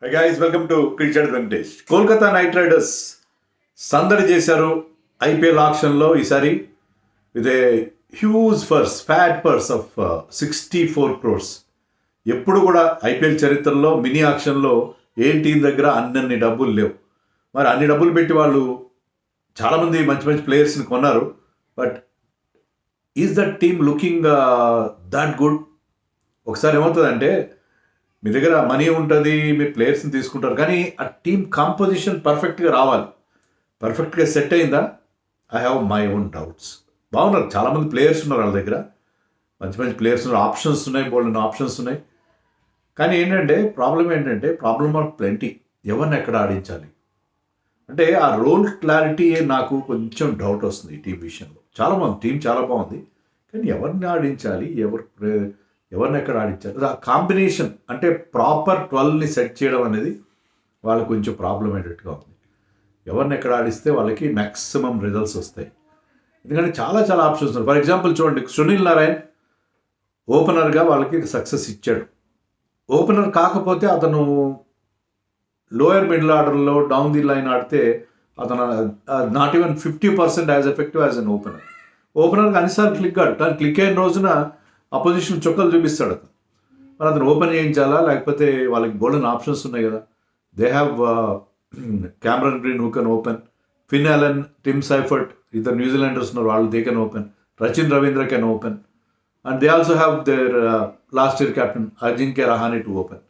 Hi guys, welcome to cricket Venkatesh. Kolkata night riders సందడి చేశారు IPL ఆక్షన్లో ఈసారి with a huge fat purse of 64 crores. ఎప్పుడు కూడా ఐపీఎల్ చరిత్రలో మినీ ఆక్షన్లో ఏ టీం దగ్గర అన్ని డబ్బులు లేవు. మరి అన్ని డబ్బులు పెట్టి వాళ్ళు చాలామంది మంచి మంచి ప్లేయర్స్ని కొన్నారు. But is that team looking that good? ఒకసారి ఏమవుతుందంటే, మీ దగ్గర మనీ ఉంటుంది, మీరు ప్లేయర్స్ని తీసుకుంటారు, కానీ ఆ టీమ్ కాంపోజిషన్ పర్ఫెక్ట్గా రావాలి. పర్ఫెక్ట్గా సెట్ అయిందా? I have my own doubts. బాగున్నారు, చాలామంది ప్లేయర్స్ ఉన్నారు వాళ్ళ దగ్గర, మంచి మంచి ప్లేయర్స్ ఉన్నారు, ఆప్షన్స్ ఉన్నాయి, బోల్డ్ ఆప్షన్స్ ఉన్నాయి. కానీ ప్రాబ్లం ఆఫ్ ప్లెంటీ. ఎవరిని ఎక్కడ ఆడించాలి అంటే ఆ రోల్ క్లారిటీ నాకు కొంచెం డౌట్ వస్తుంది ఈ టీం విషయంలో. చాలా బాగుంది, టీం చాలా బాగుంది, కానీ ఎవరిని ఆడించాలి, ఎవరిని ఎక్కడ ఆడించాలి, ఆ కాంబినేషన్ అంటే ప్రాపర్ 12ని సెట్ చేయడం అనేది వాళ్ళకి కొంచెం ప్రాబ్లమేటెడ్గా ఉంది. ఎవరిని ఎక్కడ ఆడిస్తే వాళ్ళకి మ్యాక్సిమం రిజల్ట్స్ వస్తాయి. ఎందుకంటే చాలా చాలా ఆప్షన్స్ ఉన్నాయి. ఫర్ ఎగ్జాంపుల్ చూడండి, సునీల్ నారాయణ్ ఓపెనర్గా వాళ్ళకి సక్సెస్ ఇచ్చాడు. ఓపెనర్ కాకపోతే అతను లోయర్ మిడిల్ ఆర్డర్లో డౌన్ ది లైన్ ఆడితే అతను not even 50% as effective as an opener. ఓపెనర్కి అన్నిసార్లు క్లిక్ ఆడు, కానీ క్లిక్ అయిన రోజున అపోజిషన్ చుక్కలు చూపిస్తాడు అతను. మరి అతను ఓపెన్ చేయించాలా, లేకపోతే వాళ్ళకి గోల్డెన్ ఆప్షన్స్ ఉన్నాయి కదా. They have Cameron Green who can open, Finn Allen, Tim Seifert, ఇద్దరు న్యూజిలాండర్స్ ఉన్నారు, వాళ్ళు they can open, Rachin Ravindra can open, and they also have their last year captain Ajinkya Rahane to open.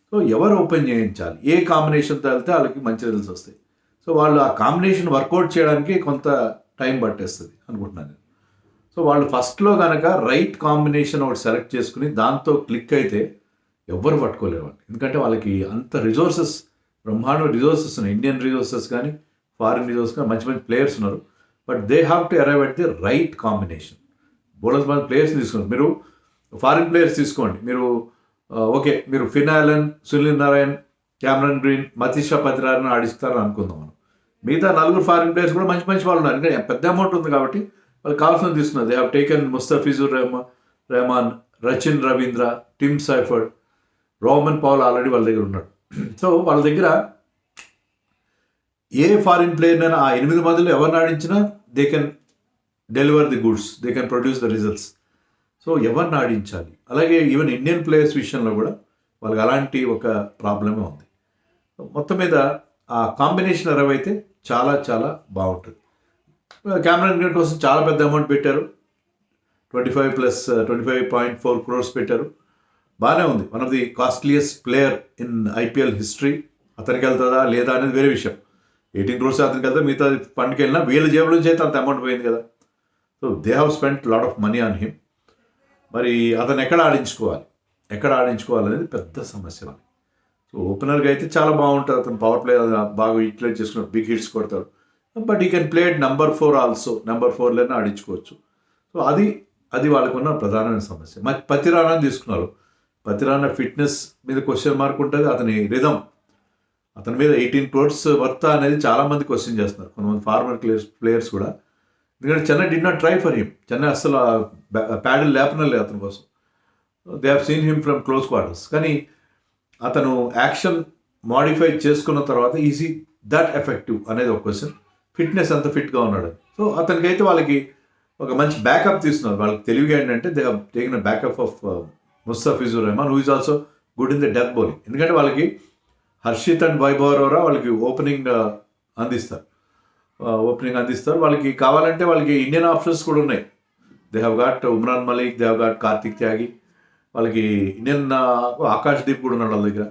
So ఎవరు open చేయించాలి, ఏ కాంబినేషన్తో వెళ్తే వాళ్ళకి మంచి రిజల్ట్స్ వస్తాయి. సో వాళ్ళు ఆ కాంబినేషన్ వర్కౌట్ చేయడానికి కొంత టైం పట్టేస్తుంది అనుకుంటున్నాను నేను. సో వాళ్ళు ఫస్ట్లో కనుక రైట్ కాంబినేషన్ ఒకటి సెలెక్ట్ చేసుకుని దాంతో క్లిక్ అయితే ఎవ్వరు పట్టుకోలేవండి. ఎందుకంటే వాళ్ళకి అంత రిసోర్సెస్, బ్రహ్మాండ రిసోర్సెస్ ఉన్నాయి, ఇండియన్ రిసోర్సెస్ కానీ ఫారిన్ రిసోర్సెస్ కానీ మంచి మంచి ప్లేయర్స్ ఉన్నారు. But they have to arrive at the right combination. Bowlers మంది ప్లేయర్స్ని తీసుకోండి, మీరు ఫారిన్ ప్లేయర్స్ తీసుకోండి, మీరు ఓకే, మీరు Finn Allen, Sunil Narine, Cameron Green, Matheesha Pathirana ఆడిస్తారని అనుకుందాం మనం. మిగతా 4 ఫారిన్ ప్లేయర్స్ కూడా మంచి మంచి వాళ్ళు ఉన్నారు. ఎందుకంటే పెద్ద అమౌంట్ ఉంది కాబట్టి వాళ్ళు కావాల్సిన తీసుకున్నారు. They have taken Mustafizur Rahman, Rachin Ravindra, Tim Seifert, Rovman Powell already వాళ్ళ దగ్గర ఉన్నాడు. సో వాళ్ళ దగ్గర ఏ ఫారిన్ ప్లేయర్నైనా ఆ 8 మందిలో ఎవరిని ఆడించినా they can deliver the goods, they can produce the results. So ఎవరిని ఆడించాలి, అలాగే ఈవెన్ ఇండియన్ ప్లేయర్స్ విషయంలో కూడా వాళ్ళకి అలాంటి ఒక ప్రాబ్లమే ఉంది. మొత్తం మీద ఆ కాంబినేషన్ అయితే చాలా చాలా బాగుంటుంది. క్యామరన్ గ్రీన్ కోసం చాలా పెద్ద అమౌంట్ పెట్టారు, 25+25.4 crores పెట్టారు. బాగానే ఉంది, one of the costliest player in IPL history. అతనికి వెళ్తుందా లేదా అనేది వేరే విషయం. 18 crores అతనికి వెళ్తే మిగతా ఫండ్కి వెళ్ళినా వీళ్ళ జేబుల నుంచి అయితే అంత అమౌంట్ పోయింది కదా. So they have spent lot of money on him. మరి అతను ఎక్కడ ఆడించుకోవాలి అనేది పెద్ద సమస్య. సో ఓపెనర్గా అయితే చాలా బాగుంటుంది, అతను పవర్ ప్లే బాగా యూటిలైజ్ చేసుకున్నాడు, బిగ్ హిట్స్ కొడతాడు. But he can play at number 4 also, number 4లోనే ఆడించుకోవచ్చు. సో అది వాళ్ళకున్న ప్రధానమైన సమస్య. మరి పతిరానాని తీసుకున్నారు, పతిరానా ఫిట్నెస్ మీద క్వశ్చన్ మార్క్ ఉంటుంది, అతని రిధమ్, అతని మీద 18 crores వర్త్ అనేది చాలామంది క్వశ్చన్ చేస్తున్నారు, కొంతమంది ఫార్మర్ ప్లేయర్స్ కూడా. ఎందుకంటే Chennai did not try for him, Chennai అసలు ప్యాడిల్ లేపనలేదు అతని కోసం. They have seen him from close quarters. కానీ అతను యాక్షన్ మాడిఫై చేసుకున్న తర్వాత ఈజీ దట్ ఎఫెక్టివ్ అనేది ఒక క్వశ్చన్. ఫిట్నెస్ అంత ఫిట్గా ఉన్నాడు. సో అతనికైతే వాళ్ళకి ఒక మంచి బ్యాకప్ తీస్తున్నారు. వాళ్ళకి తెలివిగా ఏంటంటే they have taken a backup of Mustafizur Rahman who is also good in the death bowling. ఎందుకంటే వాళ్ళకి హర్షిత్ అండ్ వైభవ్ అరోరా వాళ్ళకి ఓపెనింగ్ అందిస్తారు. వాళ్ళకి కావాలంటే వాళ్ళకి ఇండియన్ ఆప్షన్స్ కూడా ఉన్నాయి. They have got Umran Malik, they have got Kartik Tyagi, వాళ్ళకి ఇండియన్ ఆకాష్దీప్ కూడా ఉన్నాడు వాళ్ళ దగ్గర.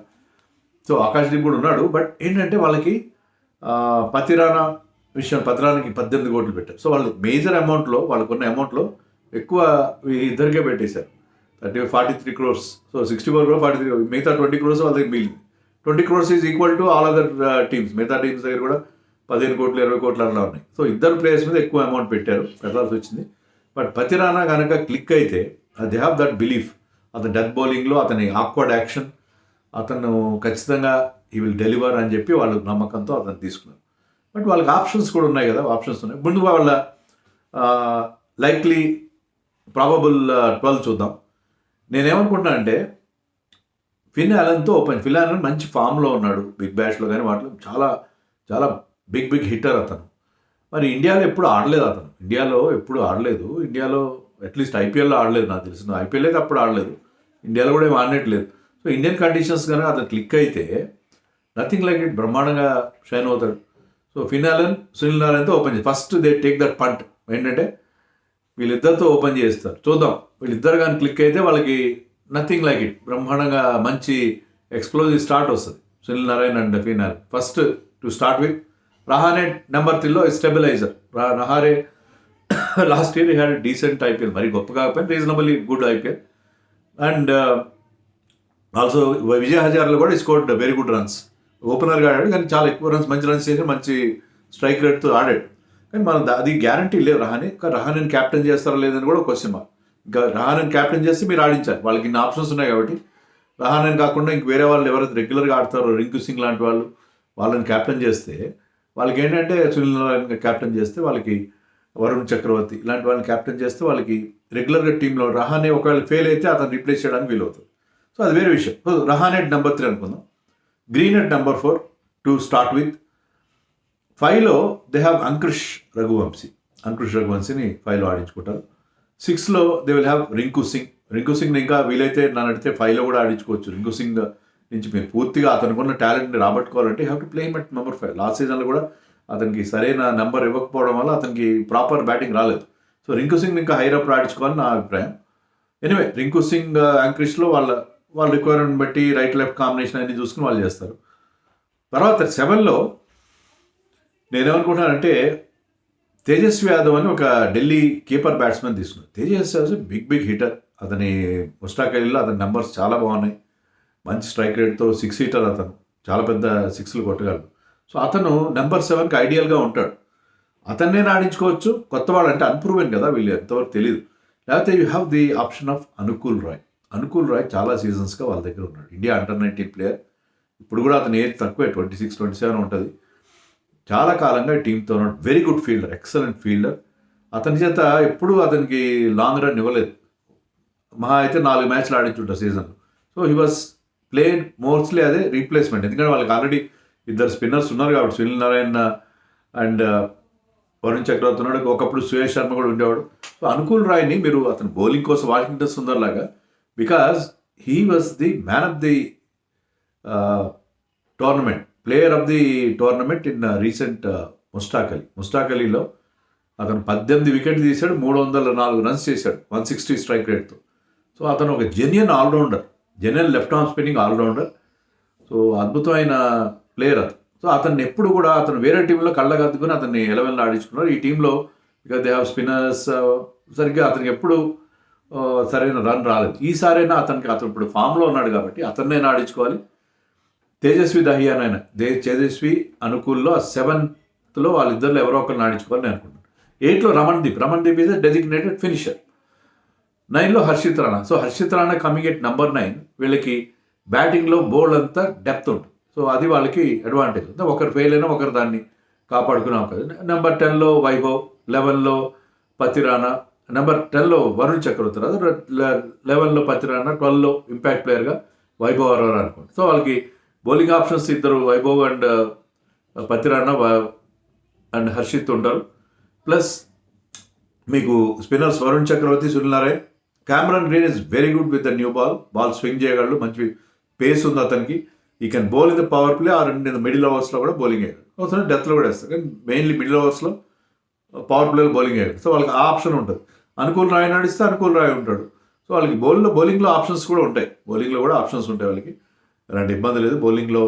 సో ఆకాష్దీప్ కూడా ఉన్నాడు. బట్ ఏంటంటే వాళ్ళకి పతిరానాకి 18 కోట్లు పెట్టారు. సో వాళ్ళు మేజర్ అమౌంట్లో, వాళ్ళకున్న అమౌంట్లో ఎక్కువ ఇద్దరికే పెట్టేశారు, 43 crores. సో 64 crores, 43 crores, మిగతా 20 crores వాళ్ళ దగ్గర మిగిలింది. 20 crores is equal to all other teams. మిగతా టీమ్స్ దగ్గర కూడా 15 కోట్లు 20 కోట్లు అలా ఉన్నాయి. సో ఇద్దరు ప్లేయర్స్ మీద ఎక్కువ అమౌంట్ పెట్టాల్సి వచ్చింది. బట్ పతిరానా కనుక క్లిక్ అయితే దే హ్యావ్ దట్ బిలీఫ్. అతను డెత్ బౌలింగ్లో అతని ఆక్వర్డ్ యాక్షన్, అతను ఖచ్చితంగా ఈ విల్ డెలివర్ అని చెప్పి వాళ్ళు నమ్మకంతో అతను తీసుకున్నారు. బట్ వాళ్ళకి ఆప్షన్స్ కూడా ఉన్నాయి కదా, ఆప్షన్స్ ఉన్నాయి. ముందుగా వాళ్ళ లైక్లీ ప్రాబబుల్ 12 చూద్దాం. నేనేమనుకుంటున్నా అంటే ఫిన్ అలన్తో ఫిన్ అలన్ మంచి ఫామ్లో ఉన్నాడు బిగ్ బ్యాష్లో కానీ వాటిలో చాలా చాలా బిగ్ హిట్టర్ అతను. మరి ఇండియాలో ఎప్పుడు ఆడలేదు అతను, ఇండియాలో అట్లీస్ట్ ఐపీఎల్లో ఆడలేదు నాకు తెలిసిన, ఐపీఎల్ అయితే అప్పుడు ఆడలేదు, ఇండియాలో కూడా ఏం ఆడినట్లేదు. సో ఇండియన్ కండిషన్స్ కనుక అతను క్లిక్ అయితే నథింగ్ లైక్ ఇట్, బ్రహ్మాండంగా షైన్ అవుతాడు. సో ఫిన్ అలన్, సునీల్ నారాయణతో ఓపెన్ చేసి ఫస్ట్ దే టేక్ దట్ పంట్, ఏంటంటే వీళ్ళిద్దరితో ఓపెన్ చేస్తారు, చూద్దాం వీళ్ళిద్దరు కానీ క్లిక్ అయితే వాళ్ళకి నథింగ్ లైక్ ఇట్, బ్రహ్మాండంగా మంచి ఎక్స్ప్లోజివ్ స్టార్ట్ వస్తుంది Sunil Narayan and Finn Allen. First to start with Rahane number 3లో stabiliser. Rahane last year had decent IPL, మరి గొప్ప కాకపోయినా reasonably good IPL. And also Vijay హజార్లో కూడా స్కోర్డ్ వెరీ గుడ్ రన్స్. ఓపెనర్గా ఆడాడు కానీ చాలా ఎక్కువ రన్స్, మంచి రన్స్ చేసి మంచి స్ట్రైక్ రేట్తో ఆడాడు. కానీ మనం అది గ్యారంటీ లేదు రహానే, కానీ రహానేని క్యాప్టెన్ చేస్తారా లేదని కూడా క్వశ్చన్ మార్క్. ఇంకా రహానేని క్యాప్టెన్ చేస్తే మీరు ఆడించాలి, వాళ్ళకి ఇన్ని ఆప్షన్స్ ఉన్నాయి కాబట్టి. రహానేని కాకుండా ఇంక వేరే వాళ్ళు ఎవరైతే రెగ్యులర్గా ఆడతారో, రింకు సింగ్ లాంటి వాళ్ళని క్యాప్టెన్ చేస్తే వాళ్ళకి ఏంటంటే, సునీల్ నారాయణ క్యాప్టెన్ చేస్తే వాళ్ళకి, వరుణ్ చక్రవర్తి ఇలాంటి వాళ్ళని క్యాప్టెన్ చేస్తే వాళ్ళకి రెగ్యులర్గా టీంలో రహానే ఒకవేళ ఫెయిల్ అయితే అతను రీప్లేస్ చేయడానికి వీలవుతుంది. సో అది వేరే విషయం. సో రహానే నెంబర్ 3 అనుకుందాం. Green at number 4 to start with. 5లో దే హ్యావ్ అంకుష్ రఘువంశీని 5లో ఆడించుకుంటారు. 6లో దే విల్ హ్యావ్ రింకు సింగ్ని ఇంకా వీలైతే నన్ను అడిగితే 5లో కూడా ఆడించుకోవచ్చు. రింకు సింగ్ నుంచి మీరు పూర్తిగా అతనుకున్న టాలెంట్ని రాబట్టుకోవాలంటే have to play him at number 5. Last సీజన్లో కూడా అతనికి సరైన నెంబర్ ఇవ్వకపోవడం వల్ల అతనికి ప్రాపర్ బ్యాటింగ్ రాలేదు. సో రింకు సింగ్ ఇంకా హైర్ అప్ ఆడించుకోవాలని నా అభిప్రాయం. ఎనివే రింకు సింగ్ యాంకరిష్లో వాళ్ళ రిక్వైర్మెంట్ బట్టి రైట్ లెఫ్ట్ కాంబినేషన్ అన్ని చూసుకుని వాళ్ళు చేస్తారు. తర్వాత 7లో నేనేమనుకుంటానంటే తేజస్వి యాదవ్ అని ఒక ఢిల్లీ కీపర్ బ్యాట్స్మెన్ తీసుకున్నాను. Tejasvi Yadav big hitter. అతని ముస్టాక్ అలీలో అతని నెంబర్స్ చాలా బాగున్నాయి, మంచి స్ట్రైక్ రేట్తో 6 హీటర్, అతను చాలా పెద్ద 6లు కొట్టగలడు. సో అతను నెంబర్ 7కి ఐడియల్గా ఉంటాడు. అతన్నే ఆడించుకోవచ్చు. కొత్త వాళ్ళు అంటే అన్ప్రూవెన్ కదా, వీళ్ళు ఎంతవరకు తెలియదు. లేకపోతే you have the option of Anukul Roy చాలా సీజన్స్గా వాళ్ళ దగ్గర ఉన్నాడు. India under nineteen player. ఇప్పుడు కూడా అతని ఏజ్ తక్కువే, 26-27 ఉంటుంది. చాలా కాలంగా టీంతో ఉన్నాడు. Very good fielder, excellent fielder. అతని చేత ఎప్పుడూ అతనికి లాంగ్ రన్ ఇవ్వలేదు. మహా అయితే 4 మ్యాచ్లు ఆడించుంటారు సీజన్లో. So he was played mostly అదే రీప్లేస్మెంట్, ఎందుకంటే వాళ్ళకి ఆల్రెడీ 2 స్పిన్నర్స్ ఉన్నారు కాబట్టి. సునీల్ నారాయణ అండ్ వరుణ్ చక్రవర్తి ఉన్నాడు, ఒకప్పుడు సుయేష్ శర్మ కూడా ఉండేవాడు. సో అనుకూల్ రాయ్ని మీరు అతను బౌలింగ్ కోసం వాషింగ్టన్ సుందర్ లాగా, because he was the man of the tournament, player of the tournament in recent Mushtaq అలీలో అతను 18 వికెట్లు తీశాడు, 304 రన్స్ చేశాడు, 160 స్ట్రైక్ రేట్తో. సో అతను ఒక genuine allrounder, genuine left arm spinning allrounder. So అద్భుతమైన ప్లేయర్ అతను. సో అతన్ని ఎప్పుడు కూడా అతను వేరే టీంలో కళ్ళగద్దుకుని అతన్ని 11లో ఆడించుకున్నారు. ఈ టీంలో ఇక దే హ్యావ్ స్పిన్నర్స్, సరిగ్గా అతనికి ఎప్పుడు సరైన రన్ రాలేదు. ఈసారైనా అతను ఇప్పుడు ఫామ్లో ఉన్నాడు కాబట్టి అతన్నైనా ఆడించుకోవాలి. తేజస్వి అనుకూల్లో 7th వాళ్ళిద్దరిలో ఎవరో ఒకరిని ఆడించుకోవాలని నేను అనుకుంటున్నాను. 8లో రమణ్దీప్ ఈజ్ డెసిగ్నేటెడ్ ఫినిషర్. 9లో Harshit Rana. So Harshit Rana coming at number 9. వీళ్ళకి బ్యాటింగ్లో బౌల్డ్ అంతా డెప్త్ ఉంటుంది. సో అది వాళ్ళకి అడ్వాంటేజ్. ఒకరు ఫెయిల్ అయినా ఒకరు దాన్ని కాపాడుకున్నాం కదా. నెంబర్ 10లో వైభవ్, 11లో పతిరాణా, నెంబర్ 10లో వరుణ్ చక్రవర్తి, 11లో పతిరాణా, 12లో ఇంపాక్ట్ ప్లేయర్గా వైభవ్ అరోరా అనుకోండి. సో వాళ్ళకి బౌలింగ్ ఆప్షన్స్ ఇద్దరు, వైభవ్ అండ్ పతిరాణా అండ్ హర్షిత్ ఉంటారు. ప్లస్ మీకు spinners Varun Chakravarthy, Sunil Narine. Cameron Green is very good with the new ball swing చేయగలడు, మంచి పేస్ ఉంది అతనికి. He can bowl in the power play or in the middle ఓవర్స్లో కూడా బౌలింగ్ వేయగలడు. అవసరం డెత్లో కూడా వేస్తారు, కానీ మెయిన్లీ మిడిల్ ఓవర్స్లో పవర్ ప్లేలో బౌలింగ్ వేయగలడు. సో వాళ్ళకి ఆ ఆప్షన్ ఉంటుంది. అనుకూల్ రాయ్ నడిస్తే అనుకూల్ రాయ్ ఉంటాడు. సో వాళ్ళకి బౌలింగ్లో ఆప్షన్స్ కూడా ఉంటాయి, వాళ్ళకి అలాంటి ఇబ్బంది లేదు. బౌలింగ్లో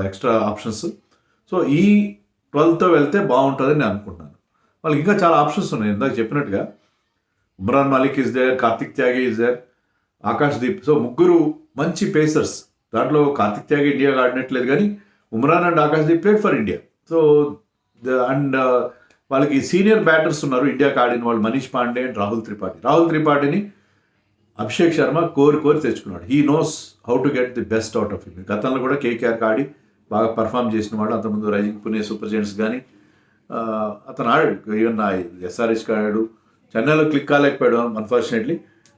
ఎక్స్ట్రా ఆప్షన్స్. సో ఈ 12తో వెళ్తే బాగుంటుందని నేను అనుకుంటున్నాను. వాళ్ళకి ఇంకా చాలా ఆప్షన్స్ ఉన్నాయి. ఇందాక చెప్పినట్టుగా Umran Malik is there, Kartik Tyagi is there, Akash Deep. So ముగ్గురు మంచి పేసర్స్. దాంట్లో కార్తిక్ త్యాగి ఇండియాకి ఆడినట్లేదు, కానీ Umran and Akash Deep played for India. So and వాళ్ళకి సీనియర్ బ్యాటర్స్ ఉన్నారు ఇండియాకి ఆడిన వాళ్ళు, మనీష్ పాండే అండ్ రాహుల్ త్రిపాఠిని అభిషేక్ శర్మ కోరి తెచ్చుకున్నాడు. He knows how to get the best out of him. గతంలో కూడా కేకేఆర్కి ఆడి బాగా పర్ఫామ్ చేసిన వాడు. అంతకుముందు రైజింగ్ పుణే సూపర్ జెయింట్స్ కానీ అతను ఆడాడు, ఈవెన్ ఎస్ఆర్హెచ్కి ఆడాడు. చెన్నైలో క్లిక్ కాలేకపోయాడు అన్ఫార్చునేట్లీ.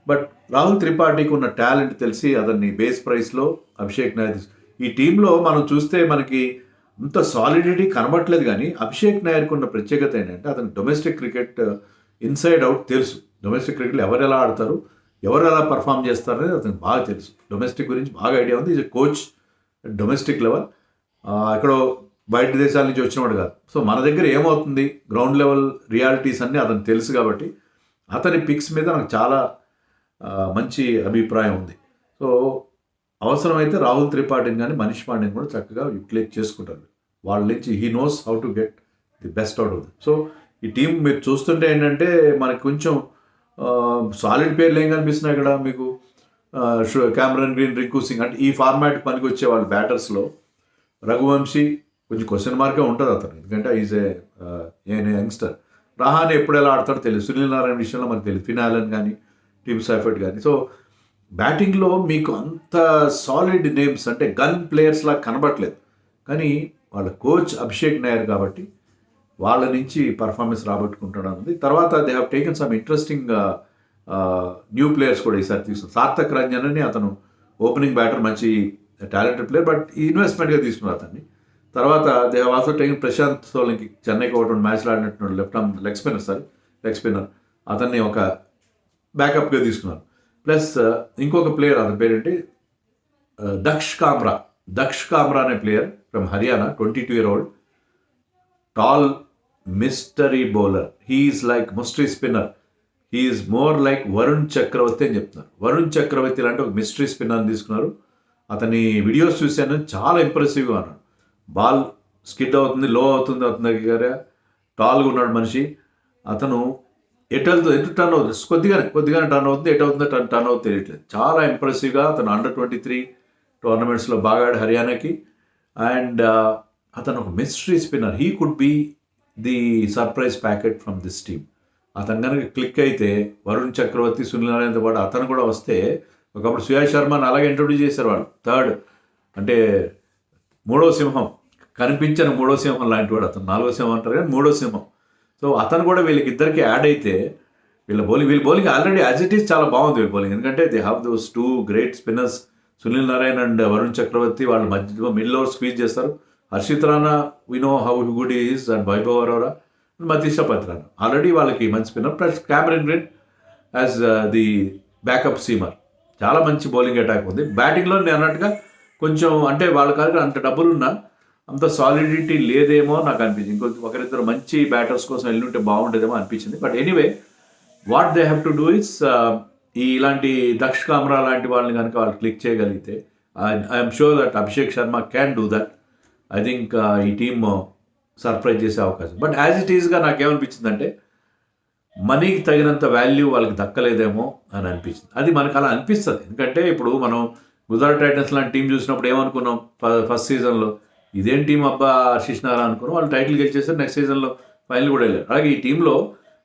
బట్ రాహుల్ త్రిపాఠికి ఉన్న టాలెంట్ తెలిసి అతన్ని బేస్ ప్రైస్లో అభిషేక్ నాయర్ ఈ టీంలో మనం చూస్తే మనకి అంత సాలిడిటీ కనబట్లేదు, కానీ అభిషేక్ నాయర్కి ఉన్న ప్రత్యేకత ఏంటంటే అతను డొమెస్టిక్ క్రికెట్ ఇన్సైడ్ అవుట్ తెలుసు. డొమెస్టిక్ క్రికెట్లో ఎవరు ఎలా ఆడతారు, ఎవరు ఎలా పర్ఫామ్ చేస్తారు అనేది అతనికి బాగా తెలుసు. డొమెస్టిక్ గురించి బాగా ఐడియా ఉంది. Is a coach domestic level. ఎక్కడో బయట దేశాల నుంచి వచ్చినవాడు కాదు. సో మన దగ్గర ఏమవుతుంది, గ్రౌండ్ లెవెల్ రియాలిటీస్ అన్నీ అతనికి తెలుసు. కాబట్టి అతని పిక్స్ మీద నాకు చాలా మంచి అభిప్రాయం ఉంది. సో అవసరమైతే రాహుల్ త్రిపాఠిని కానీ మనీష్ పాండేని కూడా చక్కగా యూటిలైజ్ చేసుకుంటారు. వాళ్ళ నుంచి he knows how to get the best out of the. So ఈ టీం మీరు చూస్తుంటే ఏంటంటే మనకి కొంచెం సాలిడ్ పేర్లు ఏం కనిపిస్తున్నాయి ఇక్కడ మీకు. క్యామరన్ గ్రీన్, రింకు సింగ్ అంటే ఈ ఫార్మాట్ పనికి వచ్చే వాళ్ళు బ్యాటర్స్లో. రఘువంశీ కొంచెం క్వశ్చన్ మార్కే ఉంటుంది అతను, ఎందుకంటే ఈజ్ ఏ యంగ్స్టర్. రహానే ఎప్పుడు ఎలా ఆడతాడో తెలియదు. సునీల్ నారాయణ విషయంలో మనకు తెలియదు. ఫినాలన్ కానీ టీమ్ సైఫర్ట్ కానీ. సో బ్యాటింగ్లో మీకు అంత సాలిడ్ నేమ్స్ అంటే గన్ ప్లేయర్స్ లాగా కనబడట్లేదు, కానీ వాళ్ళ కోచ్ అభిషేక్ నాయర్ కాబట్టి వాళ్ళ నుంచి పర్ఫార్మెన్స్ రాబట్టుకుంటాడు ఉంది. తర్వాత they have taken some interesting new players కూడా ఈసారి తీసుకున్నారు. సార్థక్ రంజన్ అని అతను ఓపెనింగ్ బ్యాటర్, మంచి టాలెంటెడ్ ప్లేయర్, బట్ ఇన్వెస్ట్మెంట్గా తీసుకున్నారు అతన్ని. తర్వాత they have also taken Prashant Solanki, చెన్నైకి ఒకటి మ్యాచ్లు ఆడినట్టున్నాడు, లెఫ్ట్ ఆర్మ్ లెగ్ స్పిన్నర్, అతన్ని ఒక బ్యాకప్గా తీసుకున్నారు. ప్లస్ ఇంకొక ప్లేయర్, అతని పేరేంటి, దక్ష్ కామ్రా అనే player from Haryana, 22-year-old, tall mystery bowler. He's like mystery spinner. He's more like Varun Chakravarthy అని చెప్తున్నారు. వరుణ్ చక్రవర్తి లాంటి ఒక మిస్టరీ స్పిన్నర్ని తీసుకున్నారు. అతని వీడియోస్ చూశాను, చాలా ఇంప్రెసివ్గా ఉన్నాడు. బాల్ స్కిడ్ అవుతుంది, లో అవుతుంది అతని దగ్గర. టాల్గా ఉన్నాడు మనిషి. అతను ఎటు టర్న్ అవుతుంది, కొద్దిగానే టర్న్ అవుతుంది, ఎటు అవుతుందో టర్న్ అవుతుంది తెలియట్లేదు. చాలా ఇంప్రెసివ్గా అతను అండర్-23 టోర్నమెంట్స్లో బాగా ఆడి హర్యానాకి. అండ్ అతను ఒక mystery spinner. He could be the surprise packet from this team. అతను కనుక క్లిక్ అయితే వరుణ్ చక్రవర్తి, సునీల్ నారాయణతో పాటు అతను కూడా వస్తే, ఒకప్పుడు సుయాష్ శర్మని అలాగే ఇంట్రొడ్యూస్ చేశారు వాళ్ళు. థర్డ్ అంటే మూడో సింహం, కనిపించిన మూడో సింహం లాంటి వాడు అతను. 4వ సింహం అంటారు కానీ 3వ సింహం. సో అతను కూడా వీళ్ళకి ఇద్దరికి యాడ్ అయితే వీళ్ళ bowling already as it is చాలా బాగుంది వీళ్ళ బౌలింగ్. ఎందుకంటే they have those 2 great spinners, Sunil Narayan and Varun Chakravarthy. వాళ్ళు మధ్యలో మిడిల్ ఓవర్ స్క్వీజ్ చేస్తారు. Harshit Rana we know how good is, and Vaibhav Arora, Matheesha Pathirana already వాళ్ళకి మంచి spinner. Plus Cameron Green as the backup seamer. చాలా మంచి బౌలింగ్ అటాక్ ఉంది. బ్యాటింగ్లో నేను అన్నట్టుగా కొంచెం అంటే వాళ్ళ కాదు అంత డబ్బులున్నా అంత సాలిడిటీ లేదేమో నాకు అనిపించింది. ఒకరిద్దరు మంచి బ్యాటర్స్ కోసం వెళ్ళుంటే బాగుండేదేమో అనిపించింది. But anyway, what they have to do is, ఇలాంటి దక్ష్ కామ్రా లాంటి వాళ్ళని కనుక వాళ్ళు క్లిక్ చేయగలిగితే, I'm sure that Abhishek Sharma can do that. I think ఈ టీమ్ సర్ప్రైజ్ చేసే అవకాశం. బట్ యాజ్ ఇట్ ఈస్గా నాకేమనిపించిందంటే మనీకి తగినంత వాల్యూ వాళ్ళకి దక్కలేదేమో అని అనిపించింది. అది మనకు అలా అనిపిస్తుంది. ఎందుకంటే ఇప్పుడు మనం గుజరాత్ టైటన్స్ లాంటి టీం చూసినప్పుడు ఏమనుకున్నాం, ఫస్ట్ సీజన్లో ఇదేం టీం అబ్బా ఆశిష్నారా అనుకున్నాం. వాళ్ళు టైటిల్ గెలిచేస్తారు, నెక్స్ట్ సీజన్లో ఫైనల్ కూడా వెళ్ళారు. అలాగే ఈ టీంలో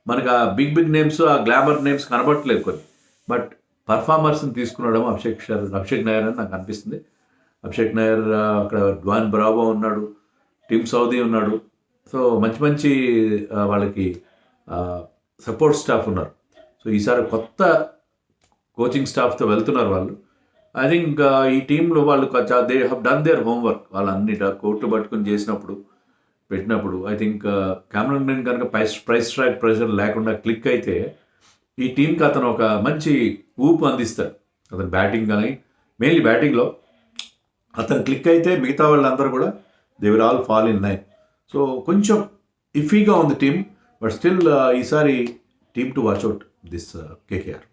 మనకు ఆ బిగ్ నేమ్స్, ఆ గ్లామర్ నేమ్స్ కనబట్టలేదు కొన్ని. బట్ పర్ఫార్మర్స్ని తీసుకున్నాడేమో అభిషేక్ నాయర్ అని నాకు అనిపిస్తుంది. అభిషేక్ నాయర్, అక్కడ డ్వాన్ బ్రావో ఉన్నాడు, టీమ్ సౌదీ ఉన్నాడు. సో మంచి వాళ్ళకి సపోర్ట్ స్టాఫ్ ఉన్నారు. సో ఈసారి కొత్త కోచింగ్ స్టాఫ్తో వెళ్తున్నారు వాళ్ళు. ఐ థింక్ ఈ టీంలో వాళ్ళు they have done there homework. వాళ్ళు అన్ని కోర్టు పట్టుకుని పెట్టినప్పుడు ఐ థింక్ క్యామరన్ గ్రీన్ కనుక ప్రైస్ ట్రాక్ ప్రెషర్ లేకుండా క్లిక్ అయితే ఈ టీంకి అతను ఒక మంచి ఊపు అందిస్తాడు. అతను బ్యాటింగ్ కానీ మెయిన్లీ బ్యాటింగ్లో అతను క్లిక్ అయితే మిగతా వాళ్ళందరూ కూడా they will all fall in line. So కొంచెం ఇఫీగా ఉంది టీం, బట్ స్టిల్ ఈసారి team to watch out this KKR.